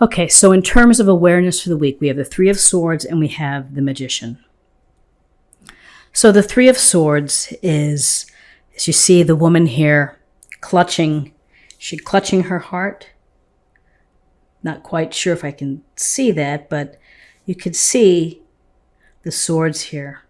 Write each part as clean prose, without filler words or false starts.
Okay, so in terms of awareness for the week, we have the Three of Swords and we have the Magician. So the Three of Swords is, as you see the woman here clutching her heart. Not quite sure if I can see that, but you could see the swords here.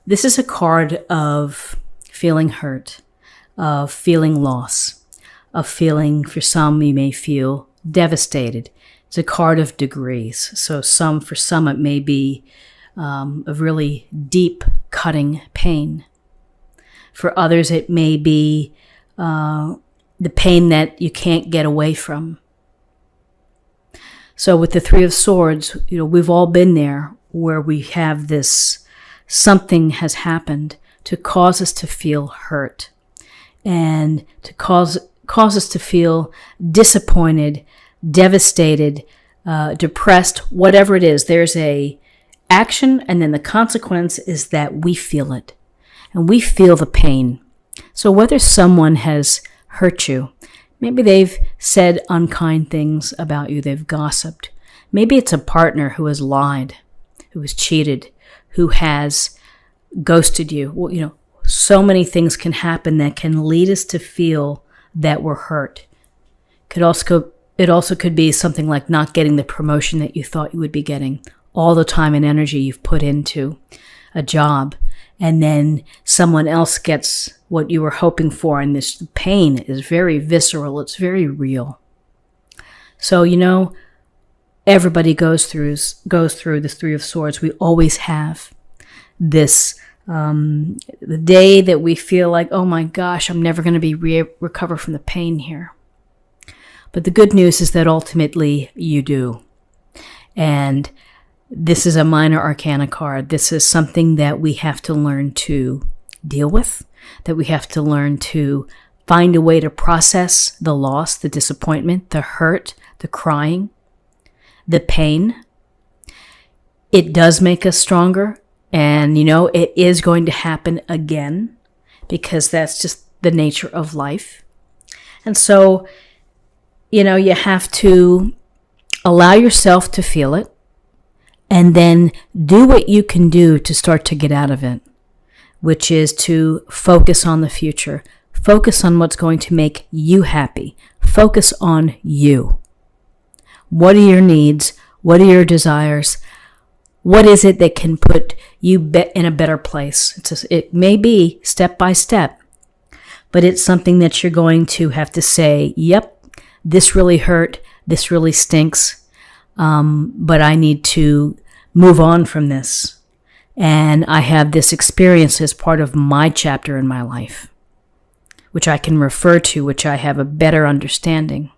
This is a card of feeling hurt, of feeling loss, of feeling, for some you may feel devastated. It's a card of degrees. So for some it may be a really deep cutting pain. For others it may be the pain that you can't get away from. So with the Three of Swords, we've all been there where we have this, something has happened to cause us to feel hurt and to cause us to feel disappointed, devastated, depressed, whatever it is. There's a action, and then the consequence is that we feel it and we feel the pain. So whether someone has hurt you, maybe they've said unkind things about you, they've gossiped. Maybe it's a partner who has lied, who has cheated, who has ghosted you. Well, so many things can happen that can lead us to feel that we're hurt. It also could be something like not getting the promotion that you thought you would be getting, all the time and energy you've put into a job, and then someone else gets what you were hoping for, and this pain is very visceral, it's very real. So, everybody goes through this Three of Swords. We always have this, the day that we feel like, oh my gosh, I'm never going to be recover from the pain here. But the good news is that ultimately you do. And this is a minor arcana card. This is something that we have to learn to deal with, that we have to learn to find a way to process the loss, the disappointment, the hurt, the crying, the pain. It does make us stronger. And, it is going to happen again because that's just the nature of life. And so, you have to allow yourself to feel it and then do what you can do to start to get out of it, which is to focus on the future. Focus on what's going to make you happy. Focus on you. What are your needs? What are your desires? What is it that can put you in a better place? It may be step by step, but it's something that you're going to have to say, yep, this really hurt, this really stinks, but I need to move on from this. And I have this experience as part of my chapter in my life, which I can refer to, which I have a better understanding.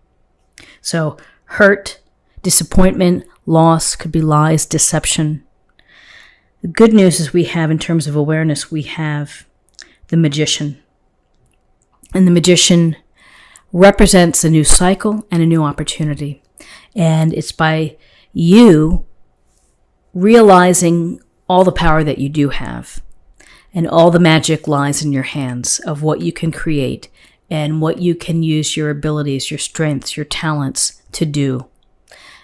So hurt, disappointment, loss, could be lies, deception. The good news is we have, in terms of awareness, we have the Magician. And the Magician represents a new cycle and a new opportunity. And it's by you realizing all the power that you do have, and all the magic lies in your hands of what you can create and what you can use your abilities, your strengths, your talents to do.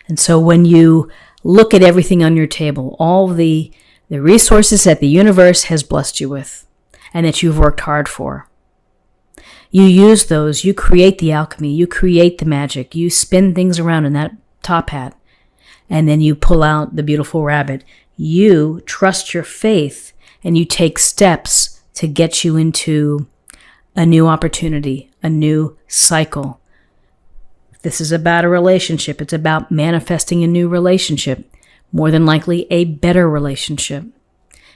And so when you look at everything on your table, all the resources that the universe has blessed you with and that you've worked hard for, you use those, you create the alchemy, you create the magic, you spin things around in that top hat, and then you pull out the beautiful rabbit. You trust your faith and you take steps to get you into a new opportunity, a new cycle. If this is about a relationship, it's about manifesting a new relationship, more than likely a better relationship.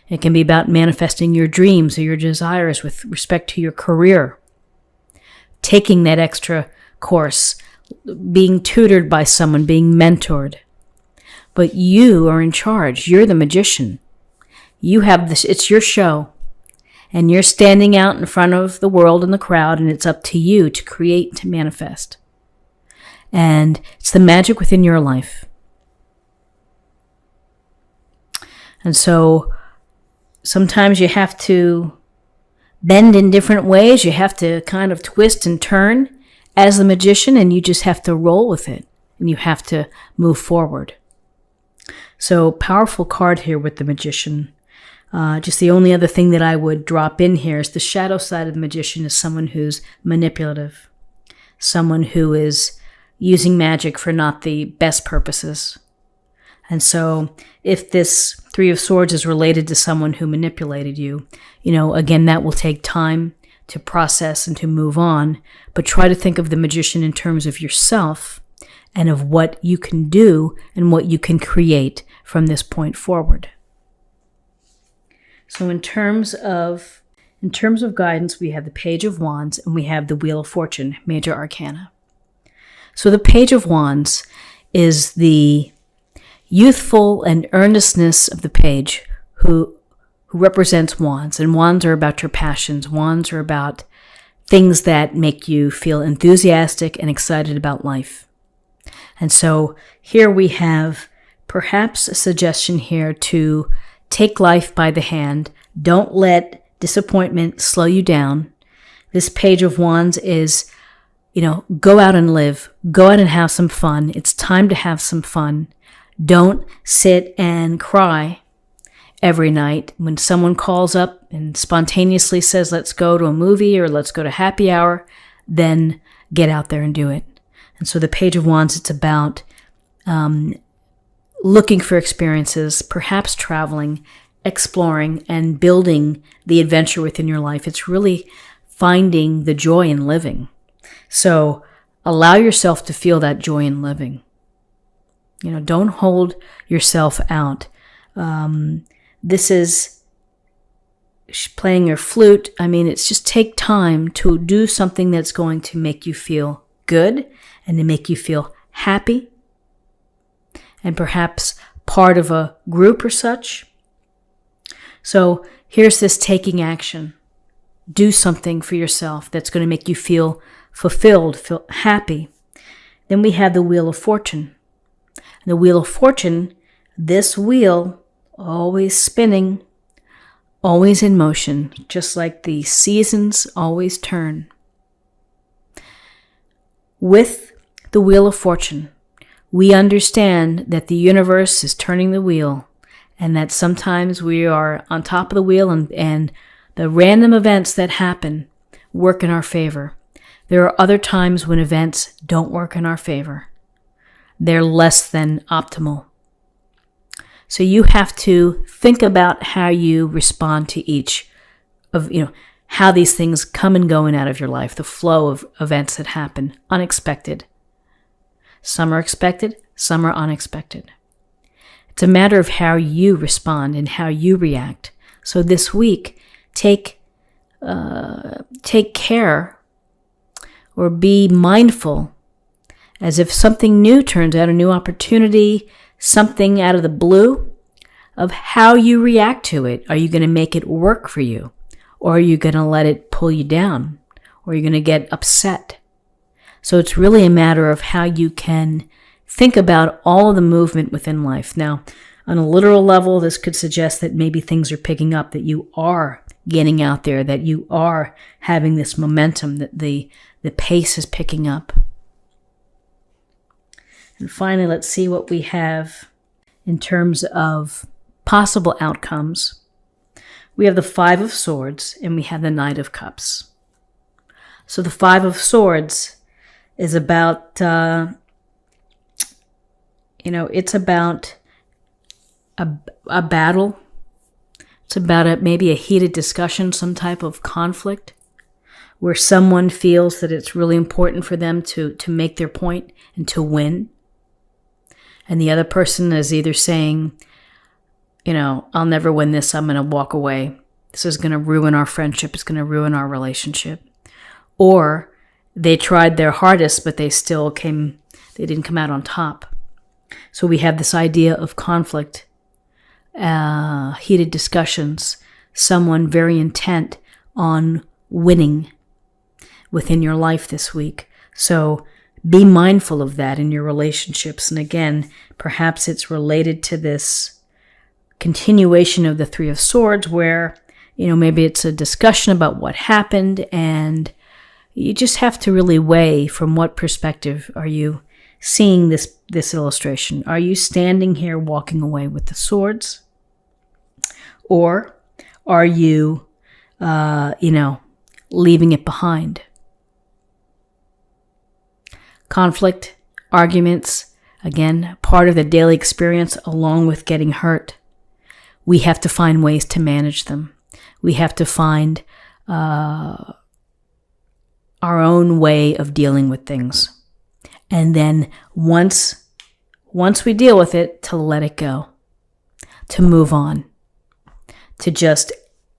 It can be about manifesting your dreams or your desires with respect to your career, taking that extra course, being tutored by someone, being mentored. But you are in charge. You're the magician. You have this, it's your show. And you're standing out in front of the world and the crowd, and it's up to you to create, to manifest. And it's the magic within your life. And so sometimes you have to bend in different ways. You have to kind of twist and turn as the magician, and you just have to roll with it. and you have to move forward. So powerful card here with the Magician. Just the only other thing that I would drop in here is the shadow side of the Magician is someone who's manipulative, someone who is using magic for not the best purposes. And so if this Three of Swords is related to someone who manipulated you, again, that will take time to process and to move on, but try to think of the Magician in terms of yourself and of what you can do and what you can create from this point forward. So in terms of guidance, we have the Page of Wands and we have the Wheel of Fortune, major arcana. So the Page of Wands is the youthful and earnestness of the page who represents wands. And wands are about your passions. Wands are about things that make you feel enthusiastic and excited about life. And so here we have perhaps a suggestion here to take life by the hand. Don't let disappointment slow you down. This Page of Wands is, go out and live. Go out and have some fun. It's time to have some fun. Don't sit and cry every night when someone calls up and spontaneously says, let's go to a movie or let's go to happy hour. Then get out there and do it. And so the Page of Wands, it's about looking for experiences, perhaps traveling, exploring, and building the adventure within your life. It's really finding the joy in living. So allow yourself to feel that joy in living. Don't hold yourself out. This is playing your flute. It's just take time to do something that's going to make you feel good and to make you feel happy and perhaps part of a group or such. So here's this taking action. Do something for yourself that's going to make you feel fulfilled, feel happy. Then we have the Wheel of Fortune. The Wheel of Fortune, this wheel, always spinning, always in motion, just like the seasons always turn. With the Wheel of Fortune, we understand that the universe is turning the wheel and that sometimes we are on top of the wheel and the random events that happen work in our favor. There are other times when events don't work in our favor. They're less than optimal. So you have to think about how you respond to each of, how these things come and go in out of your life, the flow of events that happen, unexpected. Some are expected, some are unexpected. It's a matter of how you respond and how you react. So this week, take care or be mindful as if something new turns out, a new opportunity, something out of the blue, of how you react to it. Are you going to make it work for you? Or are you going to let it pull you down? Or are you going to get upset? So it's really a matter of how you can think about all of the movement within life. Now, on a literal level, this could suggest that maybe things are picking up, that you are getting out there, that you are having this momentum, that the pace is picking up. And finally, let's see what we have in terms of possible outcomes. We have the Five of Swords and we have the Knight of Cups. So the Five of Swords is about, it's about a battle. It's about maybe a heated discussion, some type of conflict, where someone feels that it's really important for them to make their point and to win. And the other person is either saying, I'll never win this, I'm going to walk away. This is going to ruin our friendship, it's going to ruin our relationship. Or they tried their hardest, but they didn't come out on top. So we have this idea of conflict, heated discussions, someone very intent on winning within your life this week. So be mindful of that in your relationships. And again, perhaps it's related to this continuation of the Three of Swords where, maybe it's a discussion about what happened and you just have to really weigh from what perspective are you seeing this illustration? Are you standing here walking away with the swords? Or are you, leaving it behind? Conflict, arguments, again, part of the daily experience along with getting hurt. We have to find ways to manage them. We have to find our own way of dealing with things. And then once we deal with it, to let it go, to move on, to just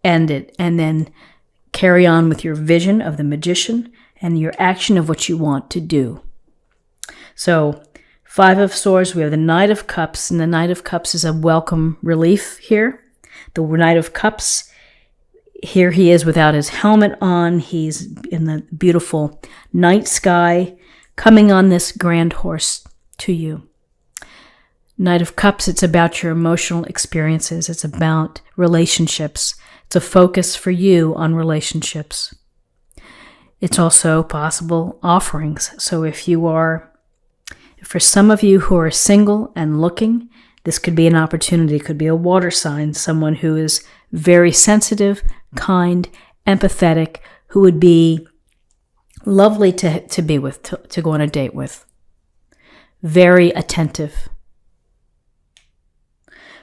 end it, and then carry on with your vision of the magician and your action of what you want to do. So, Five of Swords, we have the Knight of Cups, and the Knight of Cups is a welcome relief here. The Knight of Cups, here he is without his helmet on. He's in the beautiful night sky, coming on this grand horse to you. Knight of Cups, it's about your emotional experiences. It's about relationships. It's a focus for you on relationships. It's also possible offerings. So for some of you who are single and looking, this could be an opportunity. It could be a water sign, someone who is very sensitive, kind, empathetic, who would be lovely to be with, to go on a date with. Very attentive.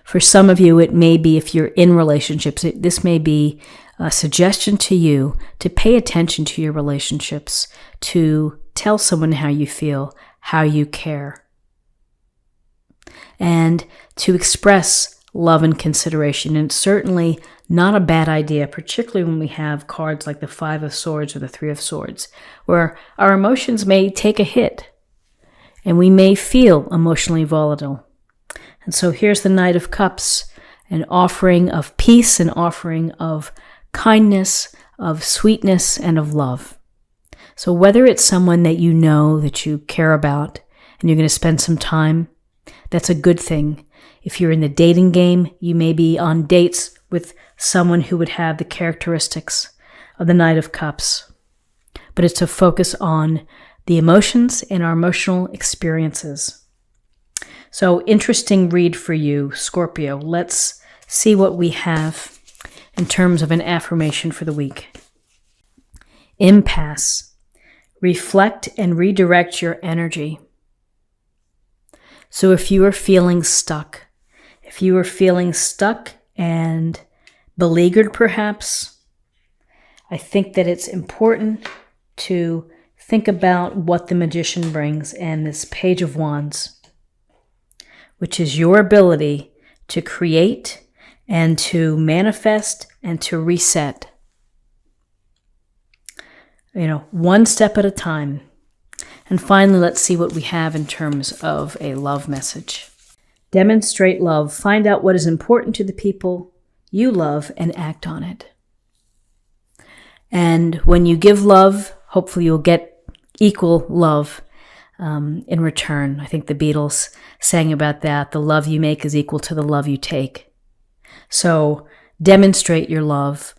For some of you, it may be, if you're in relationships, this may be a suggestion to you to pay attention to your relationships, to tell someone how you feel, how you care, and to express love and consideration. And it's certainly not a bad idea, particularly when we have cards like the Five of Swords or the Three of Swords, where our emotions may take a hit and we may feel emotionally volatile. And so here's the Knight of Cups, an offering of peace, an offering of kindness, of sweetness, and of love. So whether it's someone that you know, that you care about, and you're going to spend some time, that's a good thing. If you're in the dating game, you may be on dates with someone who would have the characteristics of the Knight of Cups. But it's to focus on the emotions and our emotional experiences. So interesting read for you, Scorpio. Let's see what we have in terms of an affirmation for the week. Impasse. Reflect and redirect your energy. So if you are feeling stuck, and beleaguered perhaps, I think that it's important to think about what the Magician brings and this Page of Wands, which is your ability to create and to manifest and to reset. One step at a time. And finally, let's see what we have in terms of a love message. Demonstrate love. Find out what is important to the people you love and act on it. And when you give love, hopefully you'll get equal love in return. I think the Beatles sang about that. The love you make is equal to the love you take. So demonstrate your love.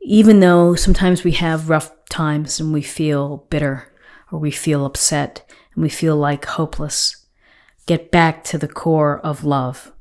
Even though sometimes we have rough times and we feel bitter or we feel upset and we feel like hopeless, get back to the core of love.